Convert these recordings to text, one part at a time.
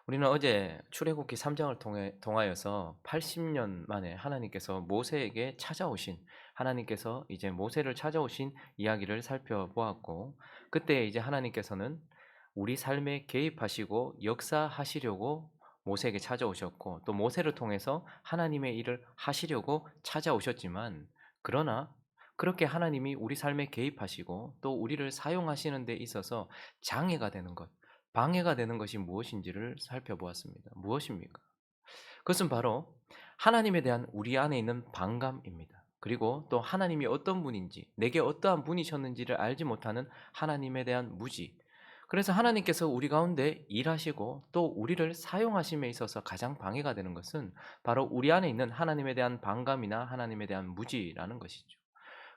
우리는 어제 출애굽기 3장을 통하여서 80년 만에 하나님께서 모세에게 찾아오신 하나님께서 이제 모세를 찾아오신 이야기를 살펴보았고 그때 이제 하나님께서는 우리 삶에 개입하시고 역사하시려고 모세에게 찾아오셨고 또 모세를 통해서 하나님의 일을 하시려고 찾아오셨지만 그러나 그렇게 하나님이 우리 삶에 개입하시고 또 우리를 사용하시는 데 있어서 장애가 되는 것 방해가 되는 것이 무엇인지를 살펴보았습니다. 무엇입니까? 그것은 바로 하나님에 대한 우리 안에 있는 반감입니다. 그리고 또 하나님이 어떤 분인지, 내게 어떠한 분이셨는지를 알지 못하는 하나님에 대한 무지. 그래서 하나님께서 우리 가운데 일하시고 또 우리를 사용하심에 있어서 가장 방해가 되는 것은 바로 우리 안에 있는 하나님에 대한 반감이나 하나님에 대한 무지라는 것이죠.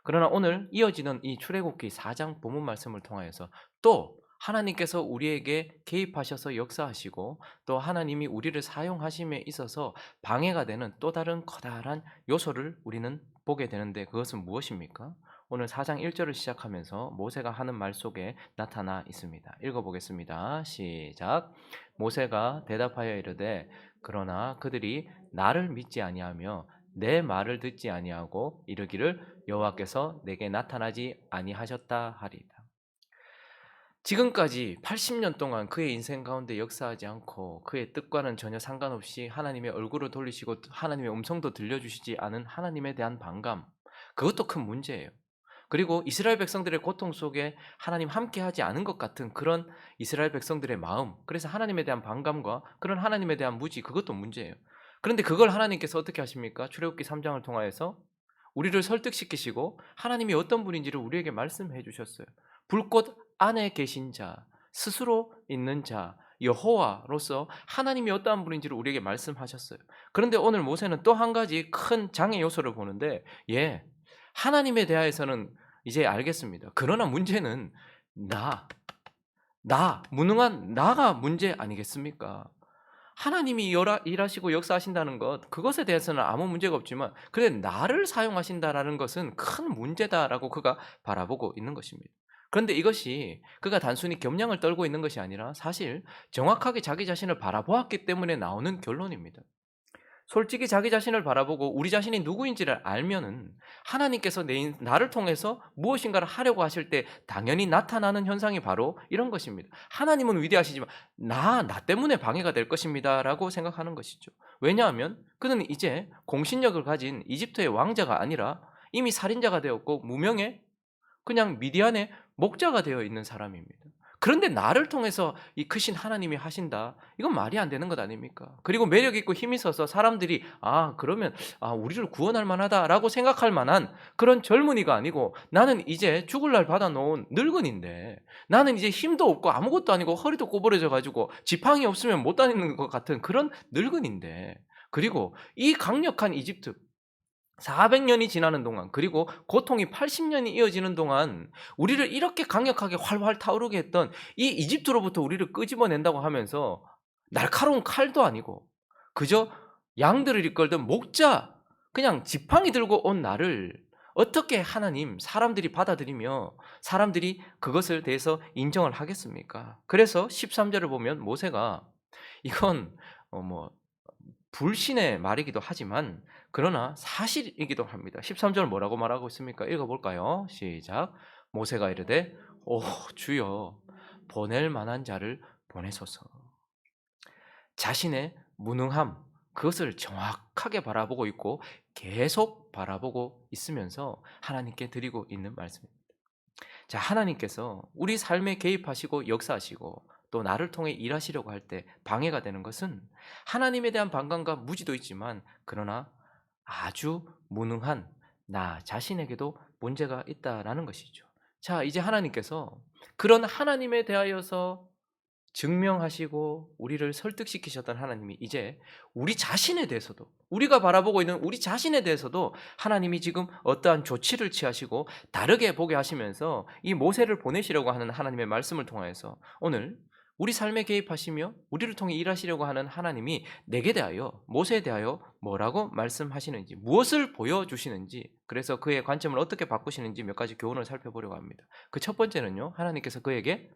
그러나 오늘 이어지는 이 출애굽기 4장 본문 말씀을 통하여서 또 하나님께서 우리에게 개입하셔서 역사하시고 또 하나님이 우리를 사용하심에 있어서 방해가 되는 또 다른 커다란 요소를 우리는 보게 되는데 그것은 무엇입니까? 오늘 4장 1절을 시작하면서 모세가 하는 말 속에 나타나 있습니다. 읽어보겠습니다. 시작. 모세가 대답하여 이르되 그러나 그들이 나를 믿지 아니하며 내 말을 듣지 아니하고 이르기를 여호와께서 내게 나타나지 아니하셨다 하리이다. 지금까지 80년 동안 그의 인생 가운데 역사하지 않고 그의 뜻과는 전혀 상관없이 하나님의 얼굴을 돌리시고 하나님의 음성도 들려주시지 않은 하나님에 대한 반감, 그것도 큰 문제예요. 그리고 이스라엘 백성들의 고통 속에 하나님 함께하지 않은 것 같은 그런 이스라엘 백성들의 마음, 그래서 하나님에 대한 반감과 그런 하나님에 대한 무지, 그것도 문제예요. 그런데 그걸 하나님께서 어떻게 하십니까? 출애굽기 3장을 통하여서 우리를 설득시키시고 하나님이 어떤 분인지를 우리에게 말씀해 주셨어요. 불꽃 안에 계신 자, 스스로 있는 자, 여호와로서 하나님이 어떠한 분인지를 우리에게 말씀하셨어요. 그런데 오늘 모세는 또 한 가지 큰 장애 요소를 보는데 하나님에 대하여서는 이제 알겠습니다. 그러나 문제는 나, 무능한 나가 문제 아니겠습니까? 하나님이 일하시고 역사하신다는 것, 그것에 대해서는 아무 문제가 없지만, 그래, 나를 사용하신다라는 것은 큰 문제다라고 그가 바라보고 있는 것입니다. 그런데 이것이 그가 단순히 겸양을 떨고 있는 것이 아니라 사실 정확하게 자기 자신을 바라보았기 때문에 나오는 결론입니다. 솔직히 자기 자신을 바라보고 우리 자신이 누구인지를 알면은 하나님께서 나를 통해서 무엇인가를 하려고 하실 때 당연히 나타나는 현상이 바로 이런 것입니다. 하나님은 위대하시지만 나 때문에 방해가 될 것입니다라고 생각하는 것이죠. 왜냐하면 그는 이제 공신력을 가진 이집트의 왕자가 아니라 이미 살인자가 되었고 무명의 그냥 미디안의 목자가 되어 있는 사람입니다. 그런데 나를 통해서 이 크신 하나님이 하신다. 이건 말이 안 되는 것 아닙니까? 그리고 매력 있고 힘이 있어서 사람들이 그러면 우리를 구원할 만하다라고 생각할 만한 그런 젊은이가 아니고 나는 이제 죽을 날 받아놓은 늙은인데 나는 이제 힘도 없고 아무것도 아니고 허리도 꼬부러져 가지고 지팡이 없으면 못 다니는 것 같은 그런 늙은인데 그리고 이 강력한 이집트 400년이 지나는 동안 그리고 고통이 80년이 이어지는 동안 우리를 이렇게 강력하게 활활 타오르게 했던 이 이집트로부터 우리를 끄집어낸다고 하면서 날카로운 칼도 아니고 그저 양들을 이끌던 목자 그냥 지팡이 들고 온 나를 어떻게 하나님 사람들이 받아들이며 사람들이 그것을 대해서 인정을 하겠습니까? 그래서 13절을 보면 모세가 이건 뭐 불신의 말이기도 하지만 그러나 사실이기도 합니다. 13절 뭐라고 말하고 있습니까? 읽어볼까요? 시작. 모세가 이르되 오 주여 보낼 만한 자를 보내소서. 자신의 무능함 그것을 정확하게 바라보고 있고 계속 바라보고 있으면서 하나님께 드리고 있는 말씀입니다. 자, 하나님께서 우리 삶에 개입하시고 역사하시고 또 나를 통해 일하시려고 할 때 방해가 되는 것은 하나님에 대한 반감과 무지도 있지만 그러나 아주 무능한 나 자신에게도 문제가 있다라는 것이죠. 자, 이제 하나님께서 그런 하나님에 대하여서 증명하시고 우리를 설득시키셨던 하나님이 이제 우리 자신에 대해서도 우리가 바라보고 있는 우리 자신에 대해서도 하나님이 지금 어떠한 조치를 취하시고 다르게 보게 하시면서 이 모세를 보내시려고 하는 하나님의 말씀을 통하여서 오늘 우리 삶에 개입하시며 우리를 통해 일하시려고 하는 하나님이 내게 대하여 모세에 대하여 뭐라고 말씀하시는지 무엇을 보여주시는지 그래서 그의 관점을 어떻게 바꾸시는지 몇 가지 교훈을 살펴보려고 합니다. 그 첫 번째는요, 하나님께서 그에게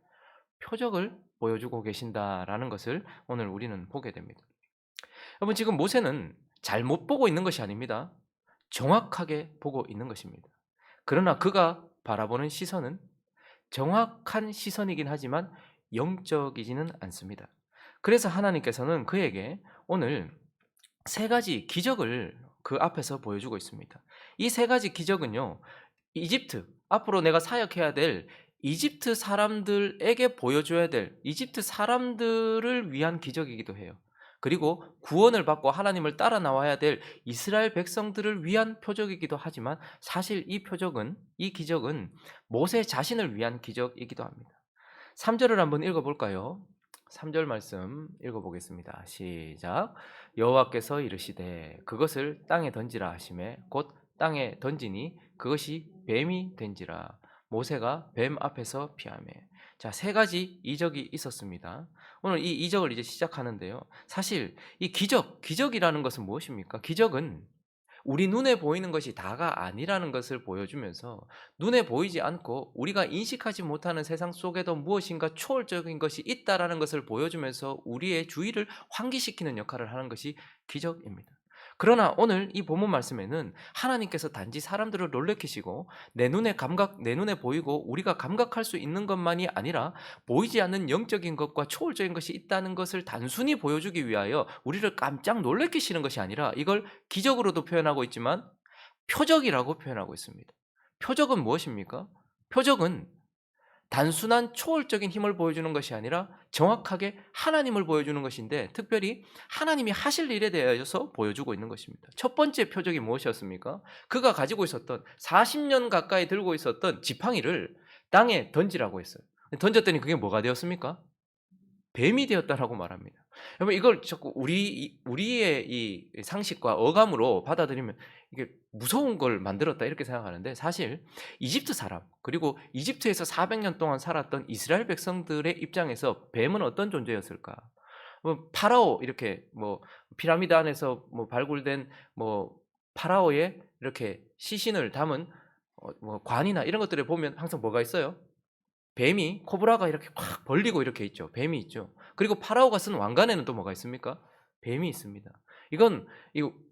표적을 보여주고 계신다라는 것을 오늘 우리는 보게 됩니다. 여러분 지금 모세는 잘못 보고 있는 것이 아닙니다. 정확하게 보고 있는 것입니다. 그러나 그가 바라보는 시선은 정확한 시선이긴 하지만 영적이지는 않습니다. 그래서 하나님께서는 그에게 오늘 세 가지 기적을 그 앞에서 보여주고 있습니다. 이 세 가지 기적은요, 이집트, 앞으로 내가 사역해야 될 이집트 사람들에게 보여줘야 될 이집트 사람들을 위한 기적이기도 해요. 그리고 구원을 받고 하나님을 따라 나와야 될 이스라엘 백성들을 위한 표적이기도 하지만 사실 이 기적은 모세 자신을 위한 기적이기도 합니다. 3절을 한번 읽어볼까요? 3절 말씀 읽어보겠습니다. 시작. 여호와께서 이르시되 그것을 땅에 던지라 하시매 곧 땅에 던지니 그것이 뱀이 된지라. 모세가 뱀 앞에서 피하매. 자, 세 가지 이적이 있었습니다. 오늘 이 이적을 이제 시작하는데요. 사실 이 기적이라는 것은 무엇입니까? 기적은 우리 눈에 보이는 것이 다가 아니라는 것을 보여주면서 눈에 보이지 않고 우리가 인식하지 못하는 세상 속에도 무엇인가 초월적인 것이 있다라는 것을 보여주면서 우리의 주의를 환기시키는 역할을 하는 것이 기적입니다. 그러나 오늘 이 본문 말씀에는 하나님께서 단지 사람들을 놀래키시고 내 눈에 보이고 우리가 감각할 수 있는 것만이 아니라 보이지 않는 영적인 것과 초월적인 것이 있다는 것을 단순히 보여주기 위하여 우리를 깜짝 놀래키시는 것이 아니라 이걸 기적으로도 표현하고 있지만 표적이라고 표현하고 있습니다. 표적은 무엇입니까? 표적은 단순한 초월적인 힘을 보여주는 것이 아니라 정확하게 하나님을 보여주는 것인데 특별히 하나님이 하실 일에 대해서 보여주고 있는 것입니다. 첫 번째 표적이 무엇이었습니까? 그가 가지고 있었던 40년 가까이 들고 있었던 지팡이를 땅에 던지라고 했어요. 던졌더니 그게 뭐가 되었습니까? 뱀이 되었다라고 말합니다. 여러분 이걸 자꾸 우리의 이 상식과 어감으로 받아들이면 이게 무서운 걸 만들었다 이렇게 생각하는데 사실 이집트 사람 그리고 이집트에서 400년 동안 살았던 이스라엘 백성들의 입장에서 뱀은 어떤 존재였을까? 뭐 파라오 이렇게 뭐 피라미드 안에서 뭐 발굴된 뭐 파라오의 이렇게 시신을 담은 뭐 관이나 이런 것들을 보면 항상 뭐가 있어요? 뱀이 코브라가 이렇게 확 벌리고 이렇게 있죠. 뱀이 있죠. 그리고 파라오가 쓴 왕관에는 또 뭐가 있습니까? 뱀이 있습니다. 이거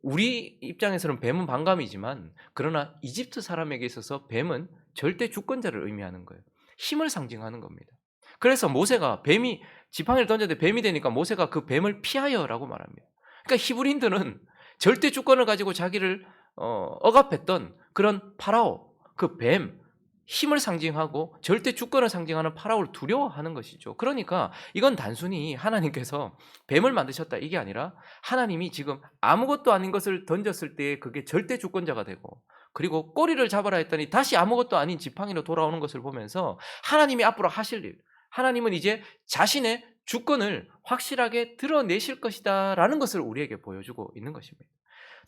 우리 입장에서는 뱀은 반감이지만 그러나 이집트 사람에게 있어서 뱀은 절대 주권자를 의미하는 거예요. 힘을 상징하는 겁니다. 그래서 모세가 뱀이 지팡이를 던졌는데 뱀이 되니까 모세가 그 뱀을 피하여라고 말합니다. 그러니까 히브리인들은 절대 주권을 가지고 자기를 억압했던 그런 파라오, 그 뱀, 힘을 상징하고 절대 주권을 상징하는 파라오를 두려워하는 것이죠. 그러니까 이건 단순히 하나님께서 뱀을 만드셨다 이게 아니라 하나님이 지금 아무것도 아닌 것을 던졌을 때 그게 절대 주권자가 되고 그리고 꼬리를 잡아라 했더니 다시 아무것도 아닌 지팡이로 돌아오는 것을 보면서 하나님이 앞으로 하실 일, 하나님은 이제 자신의 주권을 확실하게 드러내실 것이다 라는 것을 우리에게 보여주고 있는 것입니다.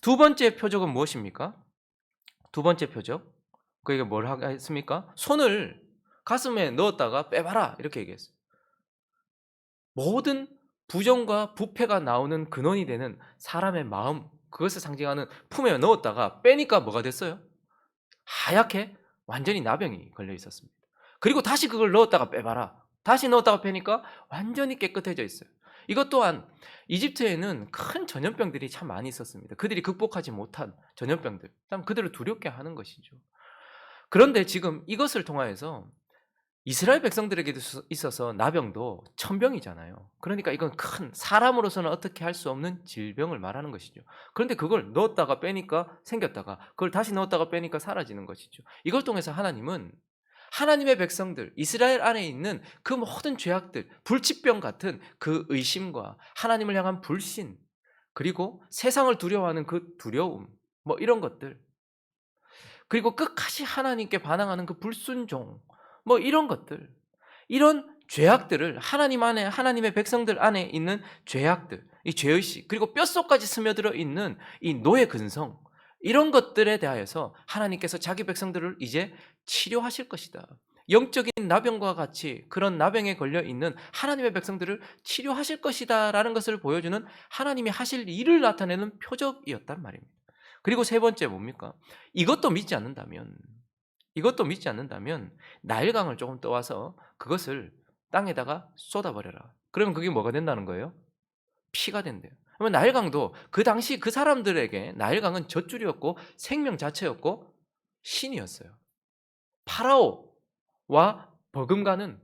두 번째 표적은 무엇입니까? 두 번째 표적. 그에게 뭘 했습니까? 손을 가슴에 넣었다가 빼봐라 이렇게 얘기했어요. 모든 부정과 부패가 나오는 근원이 되는 사람의 마음 그것을 상징하는 품에 넣었다가 빼니까 뭐가 됐어요? 하얗게 완전히 나병이 걸려 있었습니다. 그리고 다시 그걸 넣었다가 빼봐라. 다시 넣었다가 빼니까 완전히 깨끗해져 있어요. 이것 또한 이집트에는 큰 전염병들이 참 많이 있었습니다. 그들이 극복하지 못한 전염병들. 그들을 두렵게 하는 것이죠. 그런데 지금 이것을 통하여서 이스라엘 백성들에게 있어서 나병도 천병이잖아요. 그러니까 이건 큰 사람으로서는 어떻게 할 수 없는 질병을 말하는 것이죠. 그런데 그걸 넣었다가 빼니까 생겼다가 그걸 다시 넣었다가 빼니까 사라지는 것이죠. 이걸 통해서 하나님은 하나님의 백성들, 이스라엘 안에 있는 그 모든 죄악들, 불치병 같은 그 의심과 하나님을 향한 불신, 그리고 세상을 두려워하는 그 두려움, 뭐 이런 것들, 그리고 끝까지 하나님께 반항하는 그 불순종, 뭐 이런 것들, 이런 죄악들을 하나님의 백성들 안에 있는 죄악들, 이 죄의식, 그리고 뼛속까지 스며들어 있는 이 노예 근성, 이런 것들에 대하여서 하나님께서 자기 백성들을 이제 치료하실 것이다. 영적인 나병과 같이 그런 나병에 걸려 있는 하나님의 백성들을 치료하실 것이다 라는 것을 보여주는 하나님이 하실 일을 나타내는 표적이었단 말입니다. 그리고 세 번째 뭡니까? 이것도 믿지 않는다면 나일강을 조금 떠와서 그것을 땅에다가 쏟아버려라. 그러면 그게 뭐가 된다는 거예요? 피가 된대요. 그러면 나일강도 그 당시 그 사람들에게 나일강은 젖줄이었고 생명 자체였고 신이었어요. 파라오와 버금가는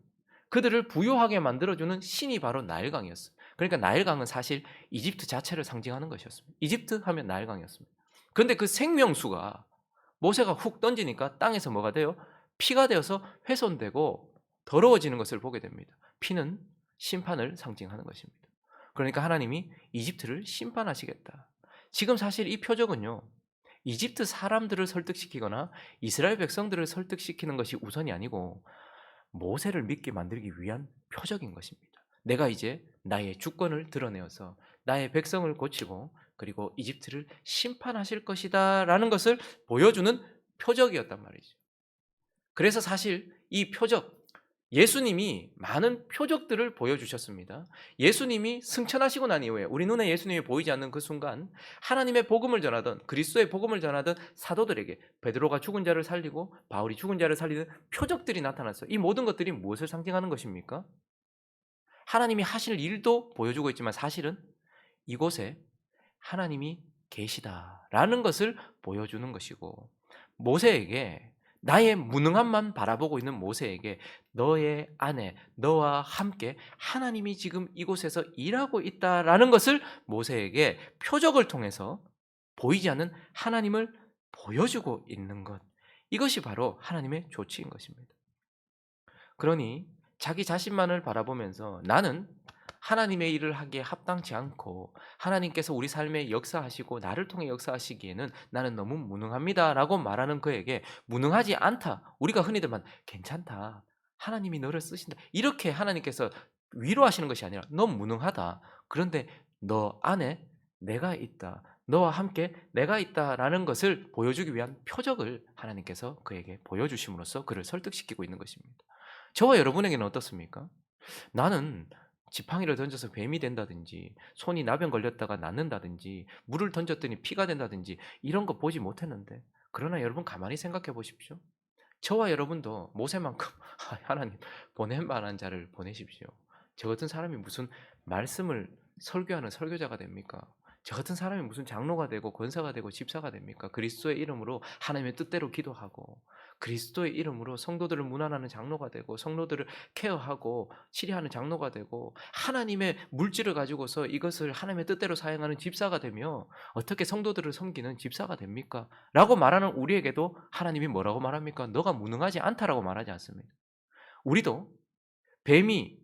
그들을 부유하게 만들어주는 신이 바로 나일강이었어요. 그러니까 나일강은 사실 이집트 자체를 상징하는 것이었습니다. 이집트 하면 나일강이었습니다. 그런데 그 생명수가 모세가 훅 던지니까 땅에서 뭐가 돼요? 피가 되어서 훼손되고 더러워지는 것을 보게 됩니다. 피는 심판을 상징하는 것입니다. 그러니까 하나님이 이집트를 심판하시겠다. 지금 사실 이 표적은요, 이집트 사람들을 설득시키거나 이스라엘 백성들을 설득시키는 것이 우선이 아니고 모세를 믿게 만들기 위한 표적인 것입니다. 내가 이제 나의 주권을 드러내어서 나의 백성을 고치고 그리고 이집트를 심판하실 것이다 라는 것을 보여주는 표적이었단 말이죠. 그래서 사실 이 표적, 예수님이 많은 표적들을 보여주셨습니다. 예수님이 승천하시고 난 이후에 우리 눈에 예수님이 보이지 않는 그 순간 하나님의 복음을 전하던 그리스도의 복음을 전하던 사도들에게 베드로가 죽은 자를 살리고 바울이 죽은 자를 살리는 표적들이 나타났어요. 이 모든 것들이 무엇을 상징하는 것입니까? 하나님이 하실 일도 보여주고 있지만 사실은 이곳에 하나님이 계시다라는 것을 보여주는 것이고 모세에게 나의 무능함만 바라보고 있는 모세에게 너의 안에 너와 함께 하나님이 지금 이곳에서 일하고 있다라는 것을 모세에게 표적을 통해서 보이지 않는 하나님을 보여주고 있는 것. 이것이 바로 하나님의 조치인 것입니다. 그러니 자기 자신만을 바라보면서 나는 하나님의 일을 하기에 합당치 않고 하나님께서 우리 삶에 역사하시고 나를 통해 역사하시기에는 나는 너무 무능합니다 라고 말하는 그에게 무능하지 않다, 우리가 흔히들 말 괜찮다, 하나님이 너를 쓰신다, 이렇게 하나님께서 위로하시는 것이 아니라 너 무능하다, 그런데 너 안에 내가 있다, 너와 함께 내가 있다라는 것을 보여주기 위한 표적을 하나님께서 그에게 보여주심으로써 그를 설득시키고 있는 것입니다. 저와 여러분에게는 어떻습니까? 나는 지팡이를 던져서 뱀이 된다든지 손이 나병 걸렸다가 낫는다든지 물을 던졌더니 피가 된다든지 이런 거 보지 못했는데, 그러나 여러분 가만히 생각해 보십시오. 저와 여러분도 모세만큼 하나님 보낼 만한 자를 보내십시오. 저 같은 사람이 무슨 말씀을 설교하는 설교자가 됩니까? 저 같은 사람이 무슨 장로가 되고 권사가 되고 집사가 됩니까? 그리스도의 이름으로 하나님의 뜻대로 기도하고 그리스도의 이름으로 성도들을 문안하는 장로가 되고 성도들을 케어하고 치료하는 장로가 되고 하나님의 물질을 가지고서 이것을 하나님의 뜻대로 사용하는 집사가 되며 어떻게 성도들을 섬기는 집사가 됩니까? 라고 말하는 우리에게도 하나님이 뭐라고 말합니까? 너가 무능하지 않다라고 말하지 않습니다. 우리도 뱀이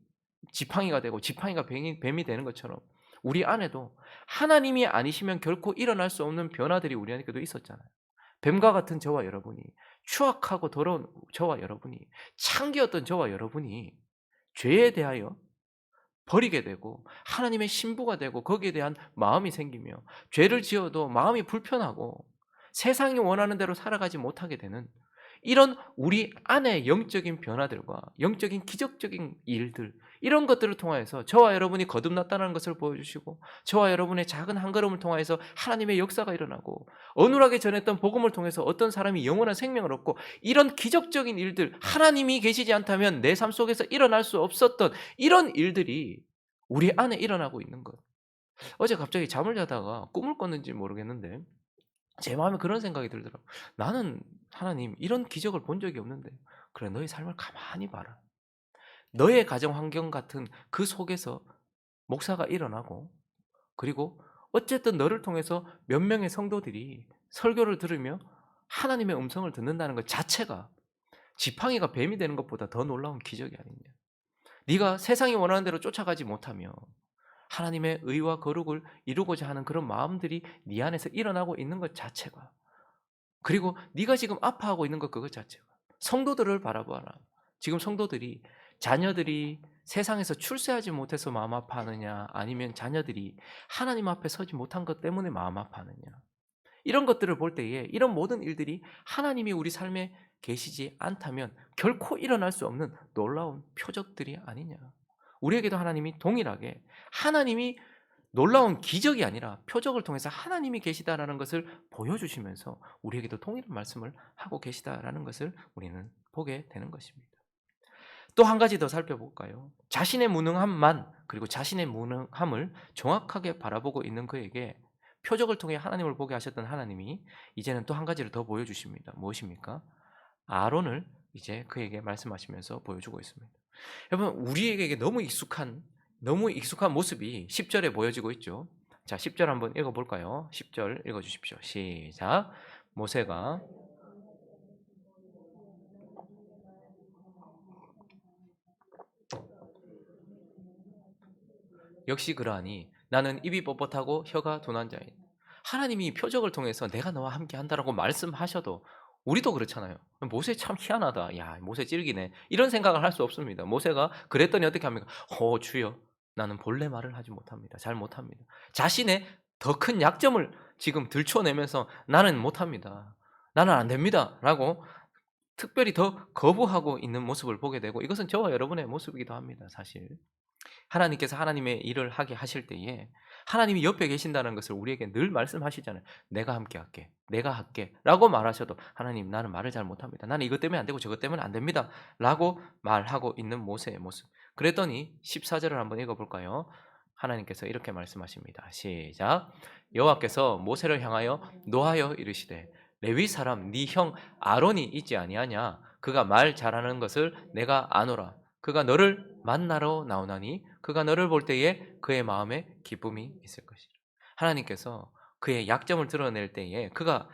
지팡이가 되고 지팡이가 뱀이 되는 것처럼 우리 안에도 하나님이 아니시면 결코 일어날 수 없는 변화들이 우리 안에도 있었잖아요. 뱀과 같은 저와 여러분이, 추악하고 더러운 저와 여러분이, 창기였던 저와 여러분이 죄에 대하여 버리게 되고 하나님의 신부가 되고 거기에 대한 마음이 생기며 죄를 지어도 마음이 불편하고 세상이 원하는 대로 살아가지 못하게 되는 이런 우리 안의 영적인 변화들과 영적인 기적적인 일들, 이런 것들을 통하여서 저와 여러분이 거듭났다는 것을 보여주시고 저와 여러분의 작은 한 걸음을 통하여서 하나님의 역사가 일어나고 어눌하게 전했던 복음을 통해서 어떤 사람이 영원한 생명을 얻고, 이런 기적적인 일들, 하나님이 계시지 않다면 내 삶 속에서 일어날 수 없었던 이런 일들이 우리 안에 일어나고 있는 것. 어제 갑자기 잠을 자다가 꿈을 꿨는지 모르겠는데 제 마음에 그런 생각이 들더라고요. 나는 하나님 이런 기적을 본 적이 없는데, 그래 너의 삶을 가만히 봐라. 너의 가정 환경 같은 그 속에서 목사가 일어나고, 그리고 어쨌든 너를 통해서 몇 명의 성도들이 설교를 들으며 하나님의 음성을 듣는다는 것 자체가 지팡이가 뱀이 되는 것보다 더 놀라운 기적이 아니냐. 네가 세상이 원하는 대로 쫓아가지 못하며 하나님의 의와 거룩을 이루고자 하는 그런 마음들이 네 안에서 일어나고 있는 것 자체가, 그리고 네가 지금 아파하고 있는 것 그것 자체가, 성도들을 바라봐라. 지금 성도들이 자녀들이 세상에서 출세하지 못해서 마음 아파하느냐, 아니면 자녀들이 하나님 앞에 서지 못한 것 때문에 마음 아파하느냐, 이런 것들을 볼 때에 이런 모든 일들이 하나님이 우리 삶에 계시지 않다면 결코 일어날 수 없는 놀라운 표적들이 아니냐. 우리에게도 하나님이 동일하게 하나님이 놀라운 기적이 아니라 표적을 통해서 하나님이 계시다라는 것을 보여주시면서 우리에게도 동일한 말씀을 하고 계시다라는 것을 우리는 보게 되는 것입니다. 또 한 가지 더 살펴볼까요? 자신의 무능함만 그리고 자신의 무능함을 정확하게 바라보고 있는 그에게 표적을 통해 하나님을 보게 하셨던 하나님이 이제는 또 한 가지를 더 보여주십니다. 무엇입니까? 아론을 이제 그에게 말씀하시면서 보여주고 있습니다. 여러분 우리에게 너무 익숙한 모습이 10절에 보여지고 있죠. 자, 10절 한번 읽어 볼까요? 10절 읽어 주십시오. 시작. 모세가 역시 그러하니 나는 입이 뻣뻣하고 혀가 둔한 자인. 하나님이 표적을 통해서 내가 너와 함께 한다라고 말씀하셔도 우리도 그렇잖아요. 모세 참 희한하다. 야, 모세 찔기네. 이런 생각을 할 수 없습니다. 모세가 그랬더니 어떻게 합니까? 주여, 나는 본래 말을 하지 못합니다. 잘 못합니다. 자신의 더 큰 약점을 지금 들춰내면서 나는 못합니다. 나는 안 됩니다. 라고 특별히 더 거부하고 있는 모습을 보게 되고 이것은 저와 여러분의 모습이기도 합니다. 사실. 하나님께서 하나님의 일을 하게 하실 때에 하나님이 옆에 계신다는 것을 우리에게 늘 말씀하시잖아요. "내가 함께 할게. 내가 할게." 라고 말하셔도 "하나님 나는 말을 잘 못합니다. 나는 이것 때문에 안 되고 저것 때문에 안 됩니다." 라고 말하고 있는 모세의 모습. 그랬더니 14절을 한번 읽어 볼까요? 하나님께서 이렇게 말씀하십니다. 시작. 여호와께서 모세를 향하여 노하여 이르시되 레위 사람 네 형 아론이 있지 아니하냐? 그가 말 잘하는 것을 내가 아노라. 그가 너를 만나러 나오나니 그가 너를 볼 때에 그의 마음에 기쁨이 있을 것이라. 하나님께서 그의 약점을 드러낼 때에 그가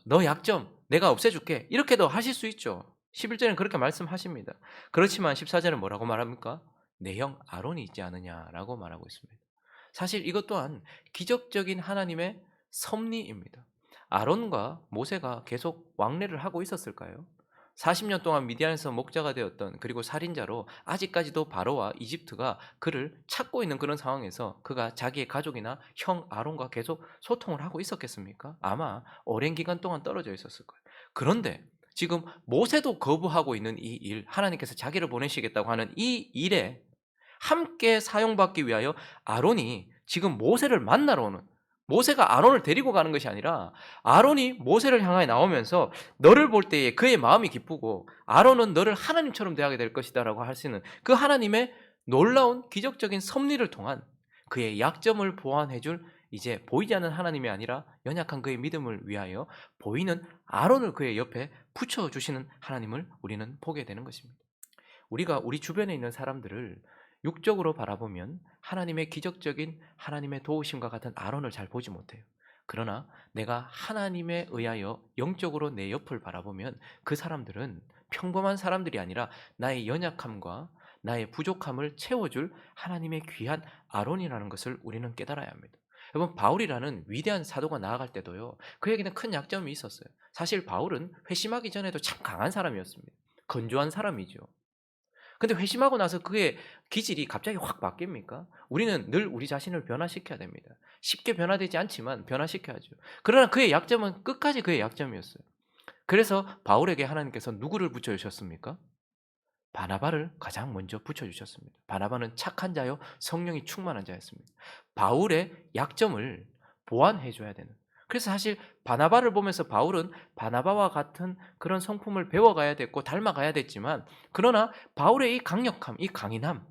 너 약점 내가 없애줄게 이렇게도 하실 수 있죠. 11절은 그렇게 말씀하십니다. 그렇지만 14절은 뭐라고 말합니까? 내 형 아론이 있지 않느냐라고 말하고 있습니다. 사실 이것 또한 기적적인 하나님의 섭리입니다. 아론과 모세가 계속 왕래를 하고 있었을까요? 40년 동안 미디안에서 목자가 되었던 그리고 살인자로 아직까지도 바로와 이집트가 그를 찾고 있는 그런 상황에서 그가 자기의 가족이나 형 아론과 계속 소통을 하고 있었겠습니까? 아마 오랜 기간 동안 떨어져 있었을 거예요. 그런데 지금 모세도 거부하고 있는 이 일, 하나님께서 자기를 보내시겠다고 하는 이 일에 함께 사용받기 위하여 아론이 지금 모세를 만나러 오는, 모세가 아론을 데리고 가는 것이 아니라 아론이 모세를 향하여 나오면서 너를 볼 때에 그의 마음이 기쁘고 아론은 너를 하나님처럼 대하게 될 것이다라고 할 수 있는 그 하나님의 놀라운 기적적인 섭리를 통한 그의 약점을 보완해 줄 이제 보이지 않는 하나님이 아니라 연약한 그의 믿음을 위하여 보이는 아론을 그의 옆에 붙여 주시는 하나님을 우리는 보게 되는 것입니다. 우리가 우리 주변에 있는 사람들을 육적으로 바라보면 하나님의 기적적인 하나님의 도우심과 같은 아론을 잘 보지 못해요. 그러나 내가 하나님에 의하여 영적으로 내 옆을 바라보면 그 사람들은 평범한 사람들이 아니라 나의 연약함과 나의 부족함을 채워줄 하나님의 귀한 아론이라는 것을 우리는 깨달아야 합니다. 여러분 바울이라는 위대한 사도가 나아갈 때도요. 그에게는 큰 약점이 있었어요. 사실 바울은 회심하기 전에도 참 강한 사람이었습니다. 건조한 사람이죠. 근데 회심하고 나서 그의 기질이 갑자기 확 바뀝니까? 우리는 늘 우리 자신을 변화시켜야 됩니다. 쉽게 변화되지 않지만 변화시켜야죠. 그러나 그의 약점은 끝까지 그의 약점이었어요. 그래서 바울에게 하나님께서 누구를 붙여주셨습니까? 바나바를 가장 먼저 붙여주셨습니다. 바나바는 착한 자요 성령이 충만한 자였습니다. 바울의 약점을 보완해줘야 되는. 그래서 사실 바나바를 보면서 바울은 바나바와 같은 그런 성품을 배워가야 됐고 닮아가야 됐지만 그러나 바울의 이 강력함, 이 강인함,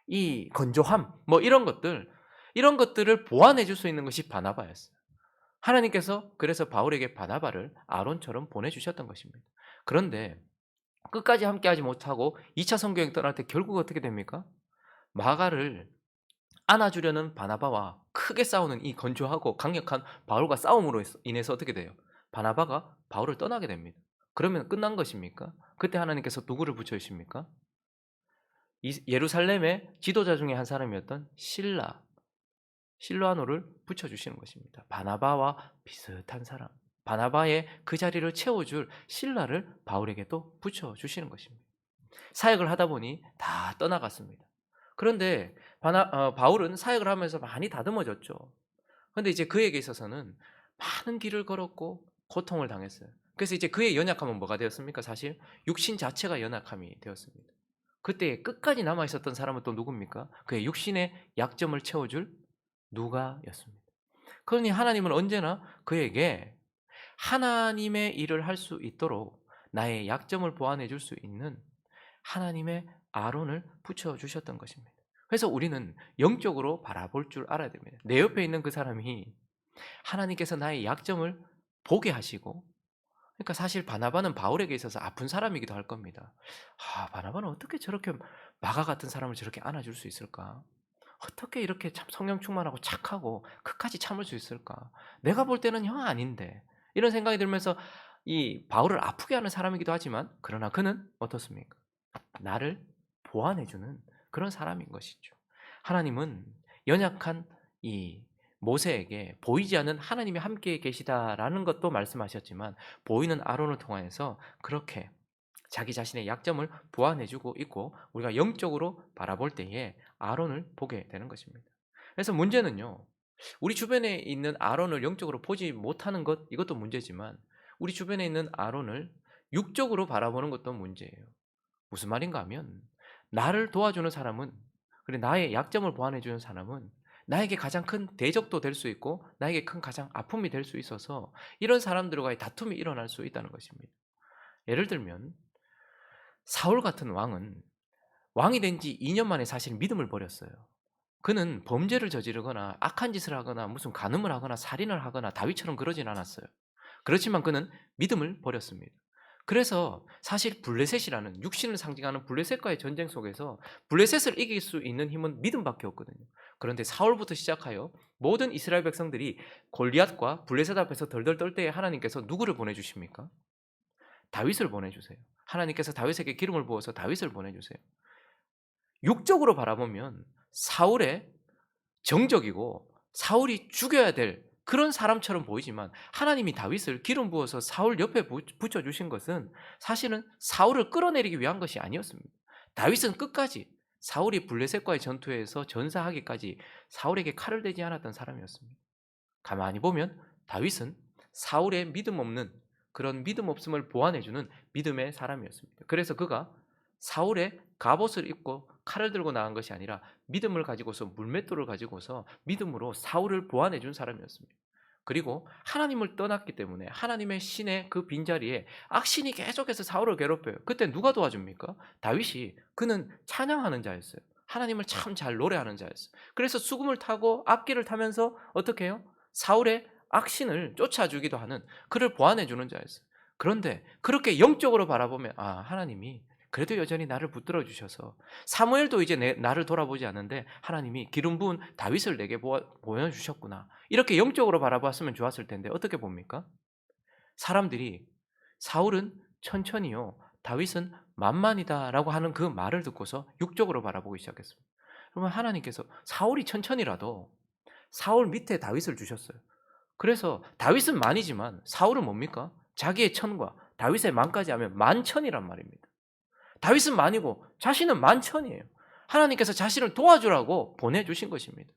이 건조함 뭐 이런 것들을 보완해 줄 수 있는 것이 바나바였어요. 하나님께서 그래서 바울에게 바나바를 아론처럼 보내주셨던 것입니다. 그런데 끝까지 함께하지 못하고 2차 선교행 떠날 때 결국 어떻게 됩니까? 마가를 안아주려는 바나바와 크게 싸우는 이 건조하고 강력한 바울과 싸움으로 인해서 어떻게 돼요? 바나바가 바울을 떠나게 됩니다. 그러면 끝난 것입니까? 그때 하나님께서 누구를 붙여주십니까? 예루살렘의 지도자 중에 한 사람이었던 실라노를 붙여주시는 것입니다. 바나바와 비슷한 사람. 바나바의 그 자리를 채워줄 실라를 바울에게 또 붙여주시는 것입니다. 사역을 하다 보니 다 떠나갔습니다. 그런데 바울은 사역을 하면서 많이 다듬어졌죠. 그런데 이제 그에게 있어서는 많은 길을 걸었고 고통을 당했어요. 그래서 이제 그의 연약함은 뭐가 되었습니까? 사실 육신 자체가 연약함이 되었습니다. 그때 끝까지 남아 있었던 사람은 또 누굽니까? 그의 육신의 약점을 채워줄 누가였습니다. 그러니 하나님은 언제나 그에게 하나님의 일을 할 수 있도록 나의 약점을 보완해 줄 수 있는 하나님의 아론을 붙여주셨던 것입니다. 그래서 우리는 영적으로 바라볼 줄 알아야 됩니다. 내 옆에 있는 그 사람이 하나님께서 나의 약점을 보게 하시고, 그러니까 사실 바나바는 바울에게 있어서 아픈 사람이기도 할 겁니다. 바나바는 어떻게 저렇게 마가 같은 사람을 저렇게 안아줄 수 있을까? 어떻게 이렇게 참 성령 충만하고 착하고 끝까지 참을 수 있을까? 내가 볼 때는 형 아닌데. 이런 생각이 들면서 이 바울을 아프게 하는 사람이기도 하지만, 그러나 그는 어떻습니까? 나를 보완해 주는 그런 사람인 것이죠. 하나님은 연약한 이 모세에게 보이지 않는 하나님이 함께 계시다라는 것도 말씀하셨지만, 보이는 아론을 통해서 그렇게 자기 자신의 약점을 보완해 주고 있고, 우리가 영적으로 바라볼 때에 아론을 보게 되는 것입니다. 그래서 문제는요, 우리 주변에 있는 아론을 영적으로 보지 못하는 것, 이것도 문제지만, 우리 주변에 있는 아론을 육적으로 바라보는 것도 문제예요. 무슨 말인가 하면, 나를 도와주는 사람은, 그리고 나의 약점을 보완해 주는 사람은 나에게 가장 큰 대적도 될 수 있고, 나에게 큰 가장 아픔이 될 수 있어서 이런 사람들과의 다툼이 일어날 수 있다는 것입니다. 예를 들면 사울 같은 왕은 왕이 된 지 2년 만에 사실 믿음을 버렸어요. 그는 범죄를 저지르거나 악한 짓을 하거나 무슨 간음을 하거나 살인을 하거나 다윗처럼 그러진 않았어요. 그렇지만 그는 믿음을 버렸습니다. 그래서 사실 블레셋이라는, 육신을 상징하는 블레셋과의 전쟁 속에서 블레셋을 이길 수 있는 힘은 믿음밖에 없거든요. 그런데 사울부터 시작하여 모든 이스라엘 백성들이 골리앗과 블레셋 앞에서 덜덜 떨 때에 하나님께서 누구를 보내주십니까? 다윗을 보내주세요. 하나님께서 다윗에게 기름을 부어서 다윗을 보내주세요. 육적으로 바라보면 사울의 정적이고 사울이 죽여야 될 그런 사람처럼 보이지만, 하나님이 다윗을 기름 부어서 사울 옆에 붙여주신 것은 사실은 사울을 끌어내리기 위한 것이 아니었습니다. 다윗은 끝까지 사울이 블레셋과의 전투에서 전사하기까지 사울에게 칼을 대지 않았던 사람이었습니다. 가만히 보면 다윗은 사울의 믿음 없는, 그런 믿음 없음을 보완해주는 믿음의 사람이었습니다. 그래서 그가 사울의 갑옷을 입고 칼을 들고 나간 것이 아니라 믿음을 가지고서, 물맷돌을 가지고서 믿음으로 사울을 보완해준 사람이었습니다. 그리고 하나님을 떠났기 때문에 하나님의 신의 그 빈자리에 악신이 계속해서 사울을 괴롭혀요. 그때 누가 도와줍니까? 다윗이. 그는 찬양하는 자였어요. 하나님을 참 잘 노래하는 자였어요. 그래서 수금을 타고 악기를 타면서 어떻게 해요? 사울의 악신을 쫓아주기도 하는, 그를 보완해주는 자였어요. 그런데 그렇게 영적으로 바라보면, 하나님이 그래도 여전히 나를 붙들어 주셔서, 사무엘도 이제 나를 돌아보지 않는데 하나님이 기름 부은 다윗을 내게 보여주셨구나, 이렇게 영적으로 바라봤으면 좋았을 텐데 어떻게 봅니까? 사람들이 사울은 천천히요, 다윗은 만만이다라고 하는 그 말을 듣고서 육적으로 바라보기 시작했습니다. 그러면 하나님께서 사울이 천천히라도 사울 밑에 다윗을 주셨어요. 그래서 다윗은 만이지만 사울은 뭡니까? 자기의 천과 다윗의 만까지 하면 만천이란 말입니다. 다윗은 만이고 자신은 만천이에요. 하나님께서 자신을 도와주라고 보내주신 것입니다.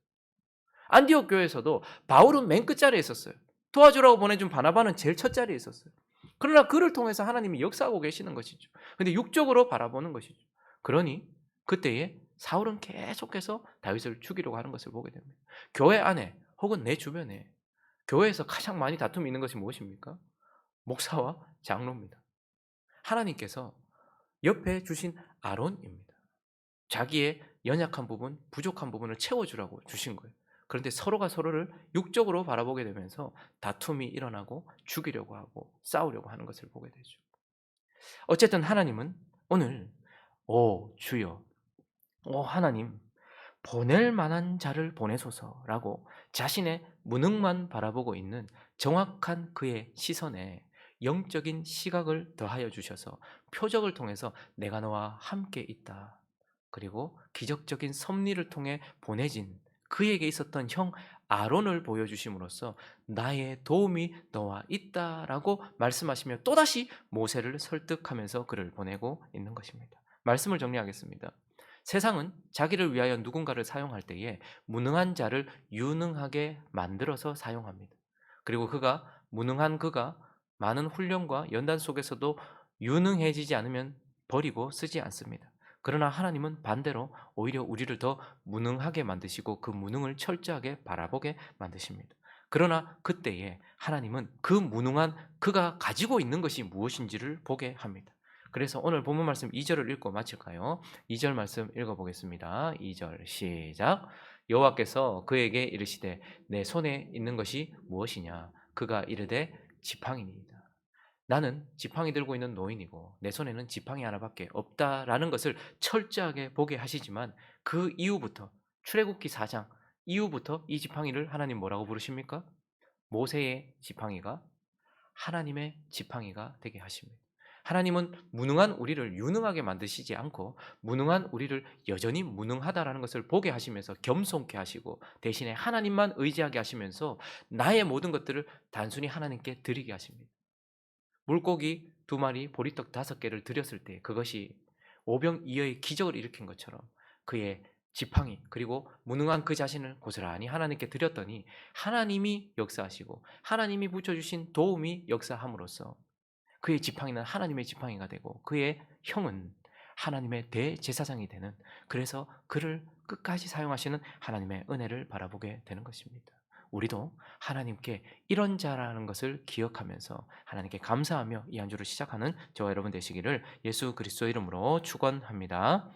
안디옥 교회에서도 바울은 맨 끝자리에 있었어요. 도와주라고 보내준 바나바는 제일 첫자리에 있었어요. 그러나 그를 통해서 하나님이 역사하고 계시는 것이죠. 그런데 육적으로 바라보는 것이죠. 그러니 그때에 사울은 계속해서 다윗을 죽이려고 하는 것을 보게 됩니다. 교회 안에 혹은 내 주변에, 교회에서 가장 많이 다툼이 있는 것이 무엇입니까? 목사와 장로입니다. 하나님께서 옆에 주신 아론입니다. 자기의 연약한 부분, 부족한 부분을 채워주라고 주신 거예요. 그런데 서로가 서로를 육적으로 바라보게 되면서 다툼이 일어나고 죽이려고 하고 싸우려고 하는 것을 보게 되죠. 어쨌든 하나님은 오늘, 오 주여, 오 하나님, 보낼 만한 자를 보내소서라고 자신의 무능만 바라보고 있는 정확한 그의 시선에 영적인 시각을 더하여 주셔서 표적을 통해서 내가 너와 함께 있다, 그리고 기적적인 섭리를 통해 보내진 그에게 있었던 형 아론을 보여주심으로써 나의 도움이 너와 있다라고 말씀하시며 또다시 모세를 설득하면서 그를 보내고 있는 것입니다. 말씀을 정리하겠습니다. 세상은 자기를 위하여 누군가를 사용할 때에 무능한 자를 유능하게 만들어서 사용합니다. 그리고 무능한 그가 많은 훈련과 연단 속에서도 유능해지지 않으면 버리고 쓰지 않습니다. 그러나 하나님은 반대로 오히려 우리를 더 무능하게 만드시고 그 무능을 철저하게 바라보게 만드십니다. 그러나 그때에 하나님은 그 무능한 그가 가지고 있는 것이 무엇인지를 보게 합니다. 그래서 오늘 본문 말씀 2 절을 읽고 마칠까요? 2절 말씀 읽어 보겠습니다. 2절 시작. 여호와께서 그에게 이르시되 내 손에 있는 것이 무엇이냐? 그가 이르되 지팡이니이다. 나는 지팡이 들고 있는 노인이고 내 손에는 지팡이 하나밖에 없다라는 것을 철저하게 보게 하시지만 그 이후부터 출애굽기 4장 이후부터 이 지팡이를 하나님 뭐라고 부르십니까? 모세의 지팡이가 하나님의 지팡이가 되게 하십니다. 하나님은 무능한 우리를 유능하게 만드시지 않고 무능한 우리를 여전히 무능하다라는 것을 보게 하시면서 겸손케 하시고 대신에 하나님만 의지하게 하시면서 나의 모든 것들을 단순히 하나님께 드리게 하십니다. 물고기 2마리 보리떡 5개를 드렸을 때 그것이 오병이어의 기적을 일으킨 것처럼 그의 지팡이 그리고 무능한 그 자신을 고스란히 하나님께 드렸더니 하나님이 역사하시고 하나님이 붙여주신 도움이 역사함으로써 그의 지팡이는 하나님의 지팡이가 되고 그의 형은 하나님의 대제사장이 되는, 그래서 그를 끝까지 사용하시는 하나님의 은혜를 바라보게 되는 것입니다. 우리도 하나님께 이런 자라는 것을 기억하면서 하나님께 감사하며 이 한 주를 시작하는 저와 여러분 되시기를 예수 그리스도 이름으로 축원합니다.